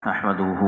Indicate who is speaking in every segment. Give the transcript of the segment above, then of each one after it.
Speaker 1: نحمده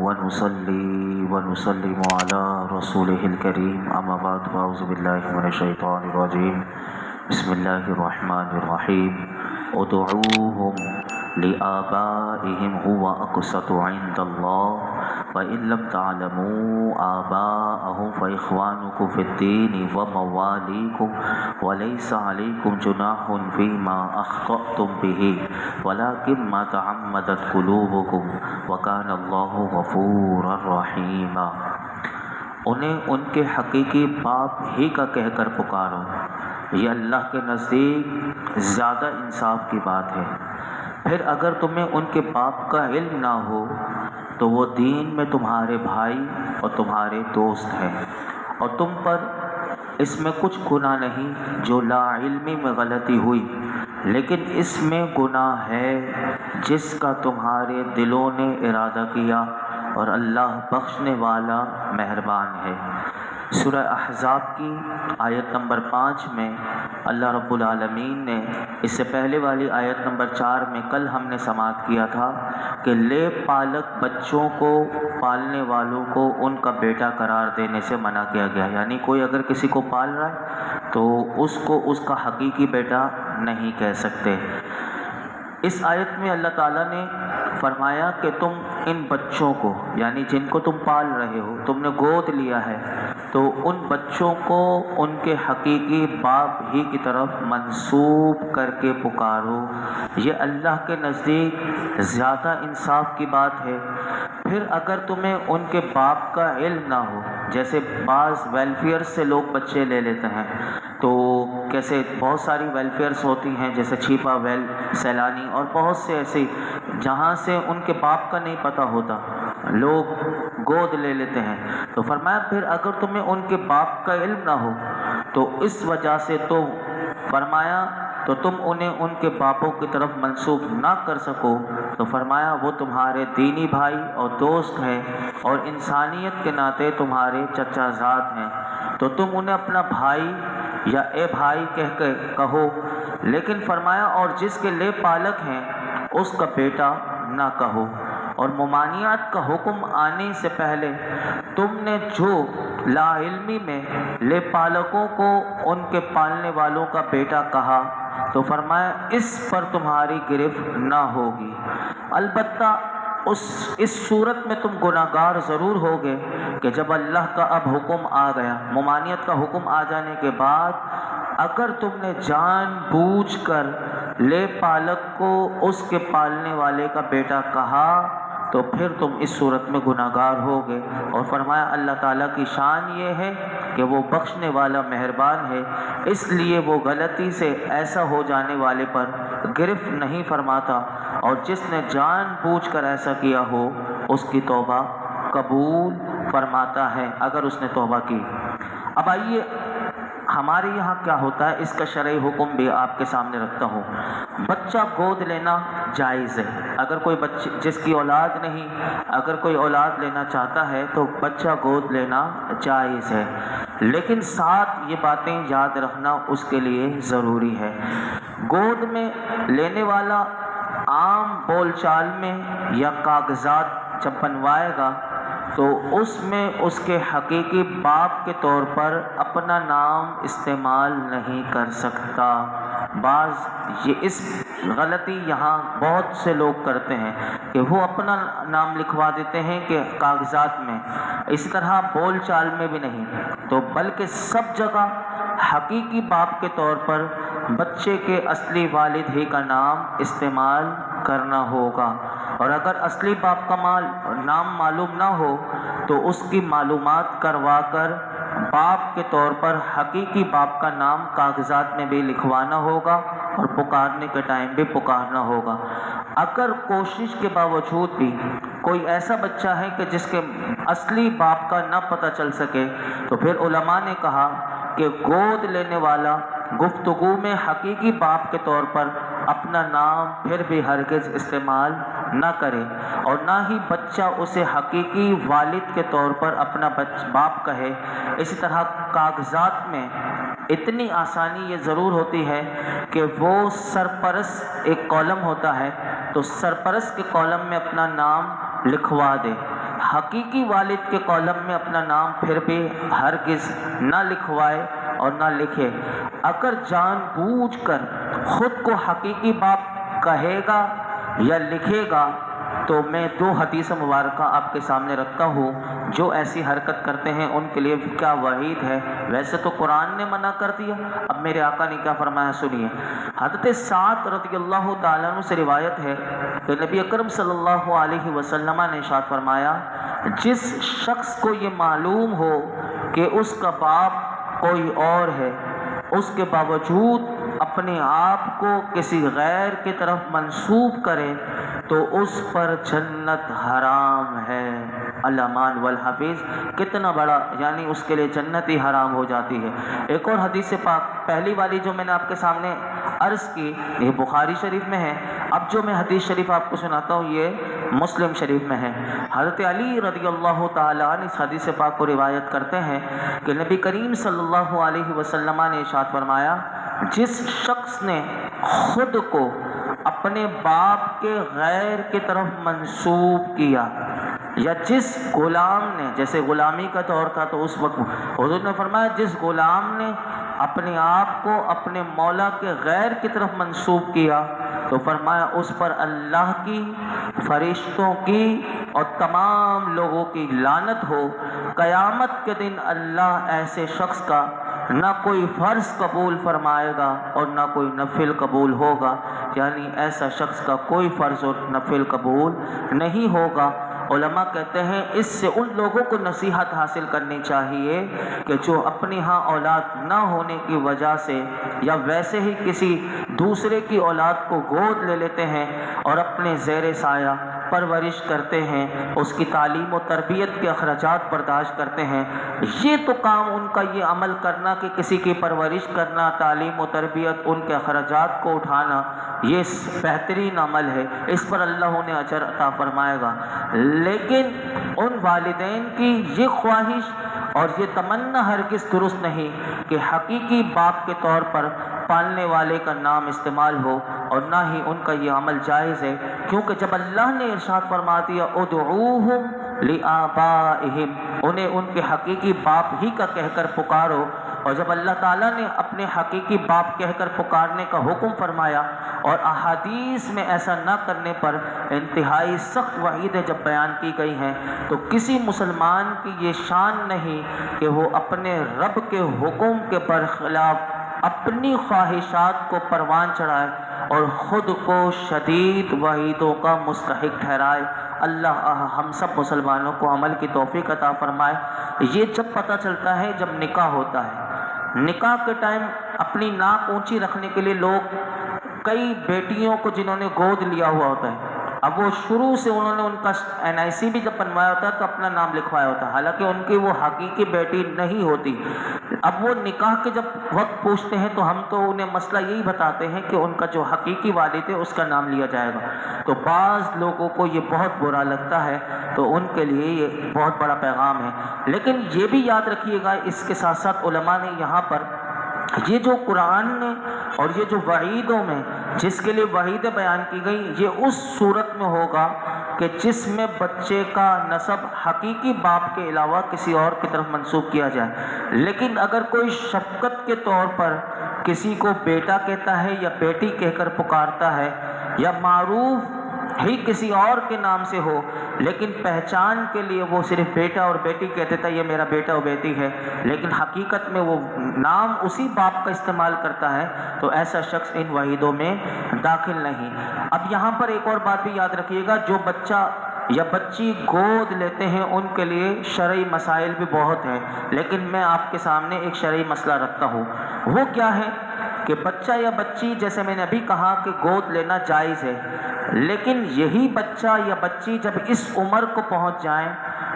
Speaker 1: ونصلي ونسلم على رسوله الكريم أما بعد فأعوذ بالله من الشيطان الرجيم بسم الله الرحمن الرحيم ادعوهم لآبائهم هو أقسط عند الله وإن لم تعلموا آباءهم فإخوانكم في الدين ومواليكم وليس عليكم جناح فيما أخطأتم به ولكن ما تعمدت قلوبكم وكان الله غفورا رحيما۔ انہیں ان کے حقیقی باپ ہی کا کہہ کر پکارو، یہ اللہ کے نزدیک زیادہ انصاف کی بات ہے۔ پھر اگر تمہیں ان کے باپ کا علم نہ ہو تو وہ دین میں تمہارے بھائی اور تمہارے دوست ہیں، اور تم پر اس میں کچھ گناہ نہیں جو لا علمی میں غلطی ہوئی، لیکن اس میں گناہ ہے جس کا تمہارے دلوں نے ارادہ کیا، اور اللہ بخشنے والا مہربان ہے۔ سورہ احزاب کی آیت نمبر 5 میں اللہ رب العالمین نے اس سے پہلے والی آیت نمبر 4 میں کل ہم نے سماعت کیا تھا کہ لے پالک بچوں کو پالنے والوں کو ان کا بیٹا قرار دینے سے منع کیا گیا، یعنی کوئی اگر کسی کو پال رہا ہے تو اس کو اس کا حقیقی بیٹا نہیں کہہ سکتے۔ اس آیت میں اللہ تعالیٰ نے فرمایا کہ تم ان بچوں کو، یعنی جن کو تم پال رہے ہو، تم نے گود لیا ہے، تو ان بچوں کو ان کے حقیقی باپ ہی کی طرف منسوب کر کے پکارو، یہ اللہ کے نزدیک زیادہ انصاف کی بات ہے۔ پھر اگر تمہیں ان کے باپ کا علم نہ ہو، جیسے بعض ویلفیئر سے لوگ بچے لے لیتے ہیں، تو کیسے بہت ساری ویلفیئرس ہوتی ہیں جیسے چھیپا ویل، سیلانی اور بہت سے ایسے جہاں سے ان کے باپ کا نہیں پتہ ہوتا، لوگ گود لے لیتے ہیں۔ تو فرمایا پھر اگر تمہیں ان کے باپ کا علم نہ ہو تو اس وجہ سے تو فرمایا تو تم انہیں ان کے باپوں کی طرف منسوب نہ کر سکو، تو فرمایا وہ تمہارے دینی بھائی اور دوست ہیں اور انسانیت کے ناطے تمہارے چچا زاد ہیں، تو تم انہیں اپنا بھائی یا اے بھائی کہہ کے کہو، لیکن فرمایا اور جس کے لے پالک ہیں اس کا بیٹا نہ کہو۔ اور ممانعت کا حکم آنے سے پہلے تم نے جو لا علمی میں لے پالکوں کو ان کے پالنے والوں کا بیٹا کہا، تو فرمایا اس پر تمہاری گرفت نہ ہوگی، البتہ اس صورت میں تم گناہگار ضرور ہوگے کہ جب اللہ کا اب حکم آ گیا، ممانعت کا حکم آ جانے کے بعد اگر تم نے جان بوجھ کر لے پالک کو اس کے پالنے والے کا بیٹا کہا تو پھر تم اس صورت میں گناہگار ہوگے۔ اور فرمایا اللہ تعالیٰ کی شان یہ ہے کہ وہ بخشنے والا مہربان ہے، اس لیے وہ غلطی سے ایسا ہو جانے والے پر گرفت نہیں فرماتا، اور جس نے جان بوجھ کر ایسا کیا ہو اس کی توبہ قبول فرماتا ہے اگر اس نے توبہ کی۔ اب آئیے ہمارے یہاں کیا ہوتا ہے، اس کا شرعی حکم بھی آپ کے سامنے رکھتا ہوں۔ بچہ گود لینا جائز ہے، اگر کوئی بچے جس کی اولاد نہیں، اگر کوئی اولاد لینا چاہتا ہے تو بچہ گود لینا جائز ہے، لیکن ساتھ یہ باتیں یاد رکھنا اس کے لیے ضروری ہے۔ گود میں لینے والا عام بول چال میں یا کاغذات جب بنوائے گا تو اس میں اس کے حقیقی باپ کے طور پر اپنا نام استعمال نہیں کر سکتا۔ بعض یہ اس غلطی یہاں بہت سے لوگ کرتے ہیں کہ وہ اپنا نام لکھوا دیتے ہیں کہ کاغذات میں، اسی طرح بول چال میں بھی نہیں، تو بلکہ سب جگہ حقیقی باپ کے طور پر بچے کے اصلی والد ہی کا نام استعمال کرنا ہوگا، اور اگر اصلی باپ کا نام معلوم نہ ہو تو اس کی معلومات کروا کر باپ کے طور پر حقیقی باپ کا نام کاغذات میں بھی لکھوانا ہوگا اور پکارنے کے ٹائم بھی پکارنا ہوگا۔ اگر کوشش کے باوجود بھی کوئی ایسا بچہ ہے کہ جس کے اصلی باپ کا نہ پتہ چل سکے تو پھر علماء نے کہا کہ گود لینے والا گفتگو میں حقیقی باپ کے طور پر اپنا نام پھر بھی ہرگز استعمال نہ کرے، اور نہ ہی بچہ اسے حقیقی والد کے طور پر اپنا باپ کہے۔ اسی طرح کاغذات میں اتنی آسانی یہ ضرور ہوتی ہے کہ وہ سرپرست ایک کالم ہوتا ہے، تو سرپرست کے کالم میں اپنا نام لکھوا دے۔ حقیقی والد کے کالم میں اپنا نام پھر بھی ہرگز نہ لکھوائے اور نہ لکھے۔ اگر جان بوجھ کر خود کو حقیقی باپ کہے گا یا لکھے گا تو میں 2 حدیث مبارکہ آپ کے سامنے رکھتا ہوں۔ جو ایسی حرکت کرتے ہیں ان کے لیے کیا وعید ہے۔ ویسے تو قرآن نے منع کر دیا، اب میرے آقا نے کیا فرمایا سنیے۔ حضرت سعد رضی اللہ تعالیٰ عنہ سے روایت ہے کہ نبی اکرم صلی اللہ علیہ وسلم نے ارشاد فرمایا، جس شخص کو یہ معلوم ہو کہ اس کا باپ کوئی اور ہے، اس کے باوجود اپنے آپ کو کسی غیر کی طرف منسوب کرے تو اس پر جنت حرام ہے۔ الامان والحفیظ، کتنا بڑا، یعنی اس کے لیے جنت ہی حرام ہو جاتی ہے۔ ایک اور حدیث پاک، پہلی والی جو میں نے آپ کے سامنے عرض کی یہ بخاری شریف میں ہے، اب جو میں حدیث شریف آپ کو سناتا ہوں یہ مسلم شریف میں ہے۔ حضرت علی رضی اللہ تعالیٰ عنہ اس حدیث پاک کو روایت کرتے ہیں کہ نبی کریم صلی اللہ علیہ وسلم نے ارشاد فرمایا، جس شخص نے خود کو اپنے باپ کے غیر کی طرف منسوب کیا، یا جس غلام نے، جیسے غلامی کا دور تھا تو اس وقت حضور نے فرمایا جس غلام نے اپنے آپ کو اپنے مولا کے غیر کی طرف منسوب کیا تو فرمایا اس پر اللہ کی، فرشتوں کی اور تمام لوگوں کی لعنت ہو۔ قیامت کے دن اللہ ایسے شخص کا نہ کوئی فرض قبول فرمائے گا اور نہ کوئی نفل قبول ہوگا، یعنی ایسا شخص کا کوئی فرض اور نفل قبول نہیں ہوگا۔ علماء کہتے ہیں اس سے ان لوگوں کو نصیحت حاصل کرنی چاہیے کہ جو اپنے ہاں اولاد نہ ہونے کی وجہ سے یا ویسے ہی کسی دوسرے کی اولاد کو گود لے لیتے ہیں اور اپنے زیر سایہ پرورش کرتے ہیں، اس کی تعلیم و تربیت کے اخراجات برداشت کرتے ہیں، یہ تو کام ان کا یہ عمل کرنا کہ کسی کی پرورش کرنا، تعلیم و تربیت، ان کے اخراجات کو اٹھانا، یہ بہترین عمل ہے، اس پر اللہ انہیں اجر عطا فرمائے گا۔ لیکن ان والدین کی یہ خواہش اور یہ تمنا ہرگز درست نہیں کہ حقیقی باپ کے طور پر پالنے والے کا نام استعمال ہو، اور نہ ہی ان کا یہ عمل جائز ہے، کیونکہ جب اللہ نے ارشاد فرما دیا ادعوہم لآبائہم، انہیں ان کے حقیقی باپ ہی کا کہہ کر پکارو، اور جب اللہ تعالیٰ نے اپنے حقیقی باپ کہہ کر پکارنے کا حکم فرمایا اور احادیث میں ایسا نہ کرنے پر انتہائی سخت وعیدیں جب بیان کی گئی ہیں، تو کسی مسلمان کی یہ شان نہیں کہ وہ اپنے رب کے حکم کے برخلاف اپنی خواہشات کو پروان چڑھائے اور خود کو شدید وعیدوں کا مستحق ٹھہرائے۔ اللہ ہم سب مسلمانوں کو عمل کی توفیق عطا فرمائے۔ یہ جب پتہ چلتا ہے جب نکاح ہوتا ہے، نکاح کے ٹائم اپنی ناک اونچی رکھنے کے لیے لوگ کئی بیٹیوں کو جنہوں نے گود لیا ہوا ہوتا ہے، اب وہ شروع سے انہوں نے ان کا NIC بھی جب بنوایا ہوتا ہے تو اپنا نام لکھوایا ہوتا ہے، حالانکہ ان کی وہ حقیقی بیٹی نہیں ہوتی۔ اب وہ نکاح کے جب وقت پوچھتے ہیں تو ہم تو انہیں مسئلہ یہی بتاتے ہیں کہ ان کا جو حقیقی والد ہے اس کا نام لیا جائے گا، تو بعض لوگوں کو یہ بہت برا لگتا ہے، تو ان کے لیے یہ بہت بڑا پیغام ہے۔ لیکن یہ بھی یاد رکھیے گا، اس کے ساتھ ساتھ علماء نے یہاں پر یہ جو قرآن نے اور یہ جو وعیدوں میں جس کے لیے وعیدیں بیان کی گئی، یہ اس صورت میں ہوگا کہ جس میں بچے کا نسب حقیقی باپ کے علاوہ کسی اور کی طرف منسوب کیا جائے۔ لیکن اگر کوئی شفقت کے طور پر کسی کو بیٹا کہتا ہے یا بیٹی کہہ کر پکارتا ہے، یا معروف ہی کسی اور کے نام سے ہو لیکن پہچان کے لیے وہ صرف بیٹا اور بیٹی کہتے تھا، یہ میرا بیٹا اور بیٹی ہے، لیکن حقیقت میں وہ نام اسی باپ کا استعمال کرتا ہے، تو ایسا شخص ان وعیدوں میں داخل نہیں۔ اب یہاں پر ایک اور بات بھی یاد رکھیے گا، جو بچہ یا بچی گود لیتے ہیں ان کے لیے شرعی مسائل بھی بہت ہیں، لیکن میں آپ کے سامنے ایک شرعی مسئلہ رکھتا ہوں۔ وہ کیا ہے کہ بچہ یا بچی، جیسے میں نے ابھی کہا کہ گود لینا جائز ہے، لیکن یہی بچہ یا بچی جب اس عمر کو پہنچ جائیں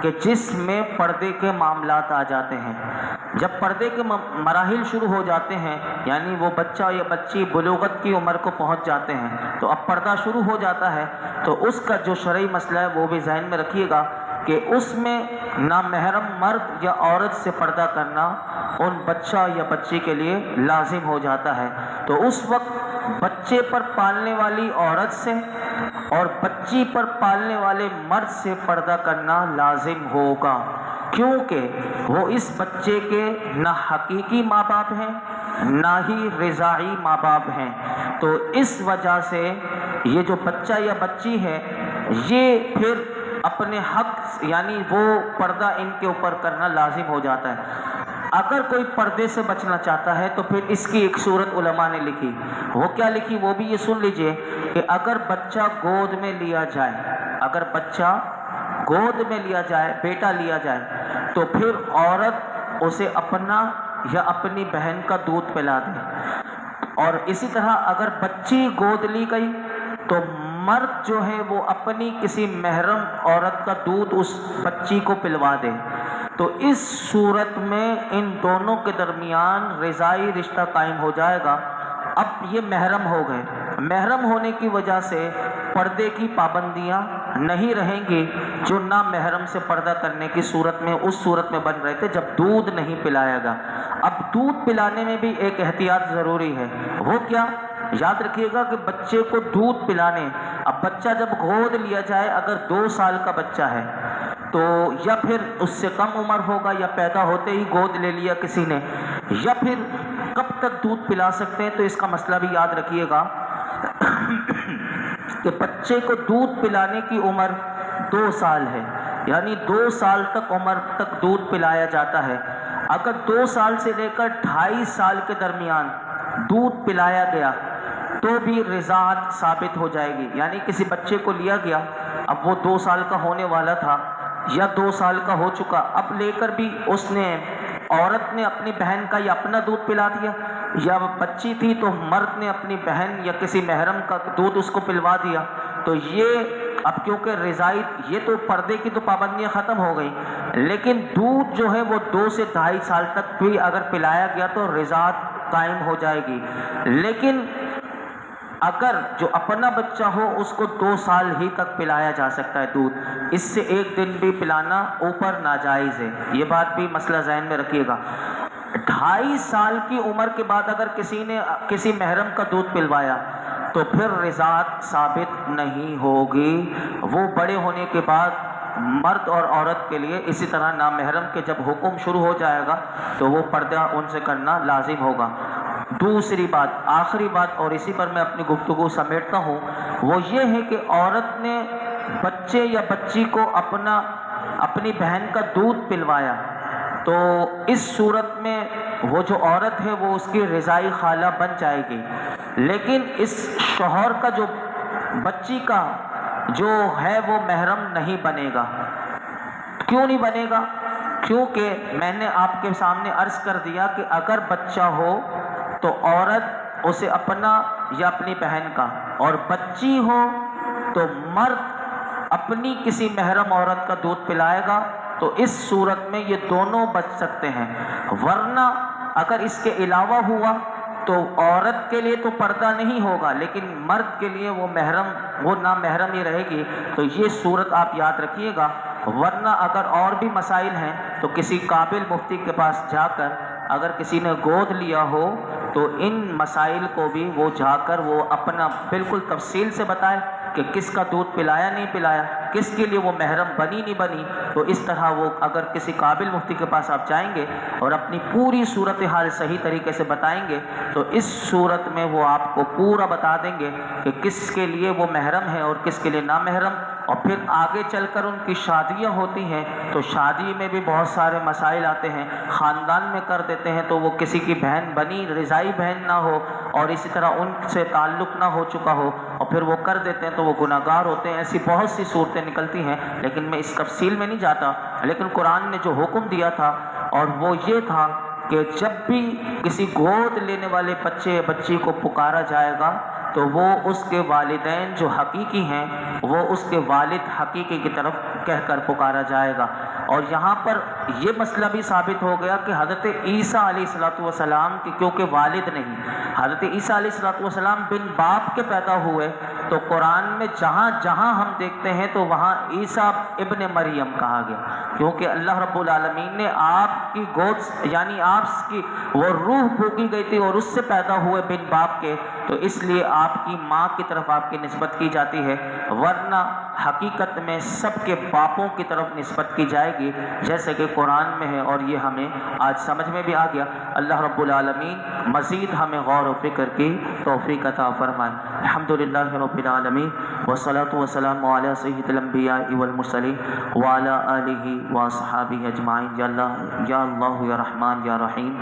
Speaker 1: کہ جس میں پردے کے معاملات آ جاتے ہیں، جب پردے کے مراحل شروع ہو جاتے ہیں، یعنی وہ بچہ یا بچی بلوغت کی عمر کو پہنچ جاتے ہیں تو اب پردہ شروع ہو جاتا ہے، تو اس کا جو شرعی مسئلہ ہے وہ بھی ذہن میں رکھیے گا کہ اس میں نامحرم مرد یا عورت سے پردہ کرنا ان بچہ یا بچی کے لیے لازم ہو جاتا ہے۔ تو اس وقت بچے پر پالنے والی عورت سے اور بچی پر پالنے والے مرد سے پردہ کرنا لازم ہوگا، کیونکہ وہ اس بچے کے نہ حقیقی ماں باپ ہیں نہ ہی رضاعی ماں باپ ہیں۔ تو اس وجہ سے یہ جو بچہ یا بچی ہے یہ پھر اپنے حق یعنی وہ پردہ ان کے اوپر کرنا لازم ہو جاتا ہے۔ اگر کوئی پردے سے بچنا چاہتا ہے تو پھر اس کی ایک صورت علماء نے لکھی، وہ کیا لکھی وہ بھی یہ سن لیجئے کہ اگر بچہ گود میں لیا جائے، اگر بچہ گود میں لیا جائے، بیٹا لیا جائے، تو پھر عورت اسے اپنا یا اپنی بہن کا دودھ پلا دے، اور اسی طرح اگر بچی گود لی گئی تو مرد جو ہے وہ اپنی کسی محرم عورت کا دودھ اس بچی کو پلوا دے۔ تو اس صورت میں ان دونوں کے درمیان رضاعی رشتہ قائم ہو جائے گا۔ اب یہ محرم ہو گئے، محرم ہونے کی وجہ سے پردے کی پابندیاں نہیں رہیں گی جو نا محرم سے پردہ کرنے کی صورت میں اس صورت میں بن رہے تھے جب دودھ نہیں پلایا گا۔ اب دودھ پلانے میں بھی ایک احتیاط ضروری ہے، وہ کیا؟ یاد رکھیے گا کہ بچے کو دودھ پلانے، اب بچہ جب گود لیا جائے اگر 2 سال کا بچہ ہے تو یا پھر اس سے کم عمر ہوگا یا پیدا ہوتے ہی گود لے لیا کسی نے، یا پھر کب تک دودھ پلا سکتے ہیں، تو اس کا مسئلہ بھی یاد رکھیے گا کہ بچے کو دودھ پلانے کی عمر 2 سال ہے، یعنی 2 سال تک عمر تک دودھ پلایا جاتا ہے۔ اگر 2 سال سے لے کر 2.5 سال کے درمیان دودھ پلایا گیا تو بھی رضاعت ثابت ہو جائے گی، یعنی کسی بچے کو لیا گیا، اب وہ 2 سال کا ہونے والا تھا یا 2 سال کا ہو چکا، اب لے کر بھی اس نے عورت نے اپنی بہن کا یا اپنا دودھ پلا دیا، یا بچی تھی تو مرد نے اپنی بہن یا کسی محرم کا دودھ اس کو پلوا دیا، تو یہ اب کیونکہ رضاعی یہ تو پردے کی تو پابندیاں ختم ہو گئی، لیکن دودھ جو ہے وہ 2 سے 2.5 سال تک بھی اگر پلایا گیا تو رضاعت قائم ہو جائے گی۔ لیکن اگر جو اپنا بچہ ہو اس کو 2 سال ہی تک پلایا جا سکتا ہے دودھ، اس سے 1 دن بھی پلانا اوپر ناجائز ہے، یہ بات بھی مسئلہ ذہن میں رکھیے گا۔ 2.5 سال کی عمر کے بعد اگر کسی نے کسی محرم کا دودھ پلوایا تو پھر رضاعت ثابت نہیں ہوگی، وہ بڑے ہونے کے بعد مرد اور عورت کے لیے اسی طرح نامحرم کے جب حکم شروع ہو جائے گا تو وہ پردہ ان سے کرنا لازم ہوگا۔ دوسری بات، آخری بات، اور اسی پر میں اپنی گفتگو سمیٹتا ہوں، وہ یہ ہے کہ عورت نے بچے یا بچی کو اپنی بہن کا دودھ پلوایا تو اس صورت میں وہ جو عورت ہے وہ اس کی رضاعی خالہ بن جائے گی، لیکن اس شوہر کا جو بچی کا جو ہے وہ محرم نہیں بنے گا۔ کیوں نہیں بنے گا؟ کیونکہ میں نے آپ کے سامنے عرض کر دیا کہ اگر بچہ ہو تو عورت اسے اپنا یا اپنی بہن کا، اور بچی ہو تو مرد اپنی کسی محرم عورت کا دودھ پلائے گا، تو اس صورت میں یہ دونوں بچ سکتے ہیں۔ ورنہ اگر اس کے علاوہ ہوا تو عورت کے لیے تو پردہ نہیں ہوگا لیکن مرد کے لیے وہ نامحرم ہی رہے گی، تو یہ صورت آپ یاد رکھیے گا۔ ورنہ اگر اور بھی مسائل ہیں تو کسی قابل مفتی کے پاس جا کر اگر کسی نے گود لیا ہو تو ان مسائل کو بھی وہ جا کر وہ اپنا بالکل تفصیل سے بتائے کہ کس کا دودھ پلایا نہیں پلایا، کس کے لیے وہ محرم بنی نہیں بنی، تو اس طرح وہ اگر کسی قابل مفتی کے پاس آپ جائیں گے اور اپنی پوری صورتحال صحیح طریقے سے بتائیں گے تو اس صورت میں وہ آپ کو پورا بتا دیں گے کہ کس کے لیے وہ محرم ہے اور کس کے لیے نامحرم۔ اور پھر آگے چل کر ان کی شادیاں ہوتی ہیں تو شادی میں بھی بہت سارے مسائل آتے ہیں، خاندان میں کر دیتے ہیں تو وہ کسی کی بہن بنی رضائی بہن نہ ہو اور اسی طرح ان سے تعلق نہ ہو چکا ہو اور پھر وہ کر دیتے ہیں تو وہ گناہ گار ہوتے ہیں۔ ایسی بہت سی صورتیں نکلتی ہیں، لیکن میں اس تفصیل میں نہیں جاتا۔ لیکن قرآن نے جو حکم دیا تھا اور وہ یہ تھا کہ جب بھی کسی گود لینے والے بچے یا بچی کو پکارا جائے گا تو وہ اس کے والدین جو حقیقی ہیں وہ اس کے والد حقیقی کی طرف کہہ کر پکارا جائے گا۔ اور یہاں پر یہ مسئلہ بھی ثابت ہو گیا کہ حضرت عیسیٰ علیہ السلام کے کیونکہ والد نہیں، حضرت عیسیٰ علیہ السلام بن باپ کے پیدا ہوئے تو قرآن میں جہاں جہاں ہم دیکھتے ہیں تو وہاں عیسیٰ ابن مریم کہا گیا، کیونکہ اللہ رب العالمین نے آپ کی گود یعنی آپ کی وہ روح پھونکی گئی تھی اور اس سے پیدا ہوئے بن باپ کے، تو اس لیے آپ کی ماں کی طرف آپ کی نسبت کی جاتی ہے، ورنہ حقیقت میں سب کے باپوں کی طرف نسبت کی جائے گی جیسے کہ قرآن میں ہے، اور یہ ہمیں آج سمجھ میں بھی آ گیا۔ اللہ رب العالمین مزید ہمیں غور و فکر کی توفیق عطا فرمائے۔ الحمدللہ رب العالمین والصلاة والسلام علی سید الانبیاء والمرسلین وعلی آلہ واصحابہ اجمعین۔ یا اللہ یا رحمان یا رحیم،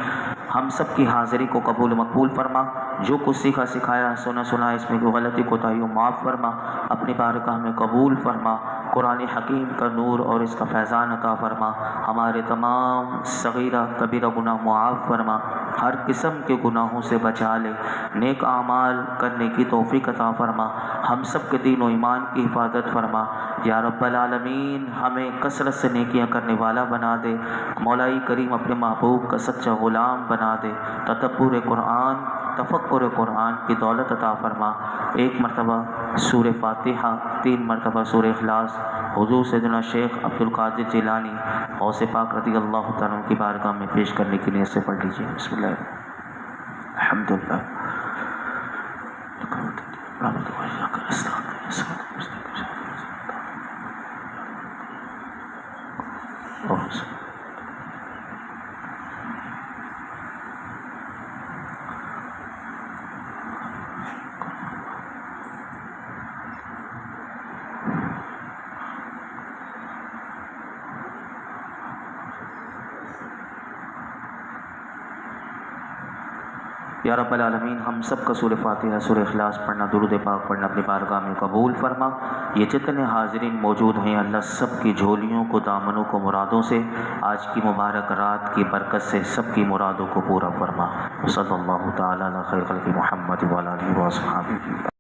Speaker 1: ہم سب کی حاضری کو قبول مقبول فرما، جو کچھ سیکھا سکھایا سنا اس میں کوئی غلطی کوتاہی ہو معاف فرما، اپنی بارگاہ میں قبول فرما، قرآن حکیم کا نور اور اس کا فیضان عطا فرما، ہمارے تمام صغیرہ کبیرہ گناہ معاف فرما، ہر قسم کے گناہوں سے بچا لے، نیک اعمال کرنے کی توفیق عطا فرما، ہم سب کے دین و ایمان کی حفاظت فرما، یا رب العالمین ہمیں کثرت سے نیکیاں کرنے والا بنا دے، مولائی کریم اپنے محبوب کا سچا غلام بنا دے، تدبر قرآن تفکر قرآن کی دولت عطا فرما۔ ایک مرتبہ سورہ فاتحہ، 3 مرتبہ سورہ اخلاص حضور سیدنا شیخ عبد القادر جیلانی غوث پاک رضی اللہ تعالیٰ کی بارگاہ میں پیش کرنے کی نیت سے پڑھ لیجیے۔ بسم اللہ الحمدللہ یا رب العالمین ہم سب کا سورہ فاتحہ سورہ اخلاص پڑھنا، درود پاک پڑھنا اپنی بارگاہ میں قبول فرما۔ یہ جتنے حاضرین موجود ہیں اللہ سب کی جھولیوں کو، دامنوں کو مرادوں سے، آج کی مبارک رات کی برکت سے سب کی مرادوں کو پورا فرما۔ صلی اللہ تعالی علی خیر خلق محمد وعلی آلہ وصحبہ۔